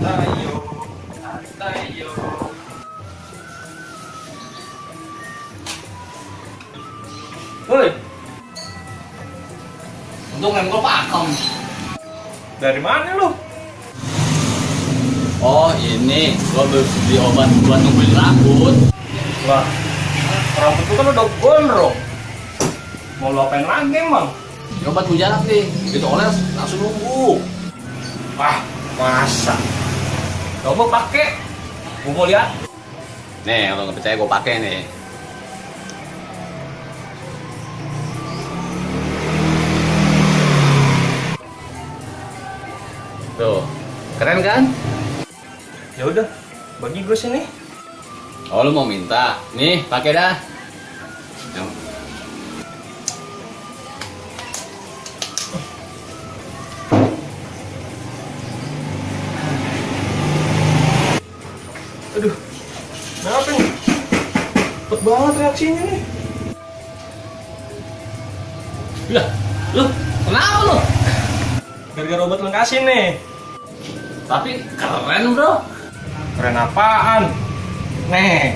Ayo, ayo. Woi, Untung em gue pakem. dari mana lu? Oh ini, gue beli obat buat numbuhin rambut. Lah, rambut lu kan udah gondrong. Mau lu apain lagi emang? Ini obat mujarab nih, gitu oles langsung numbuh. Wah, masa? Coba pakai. Gua mau lihat. Nih, kalau nggak percaya gue pakai nih. Tuh, keren kan? Ya udah, bagi gue sini. Oh lu mau minta? Nih, pakai dah. Yuk. Aduh, kenapa nih? Cepet banget reaksinya nih. Lah, lu kenapa lu? Gara-gara obat lu kasih nih. Tapi keren bro. Keren apaan? Nih.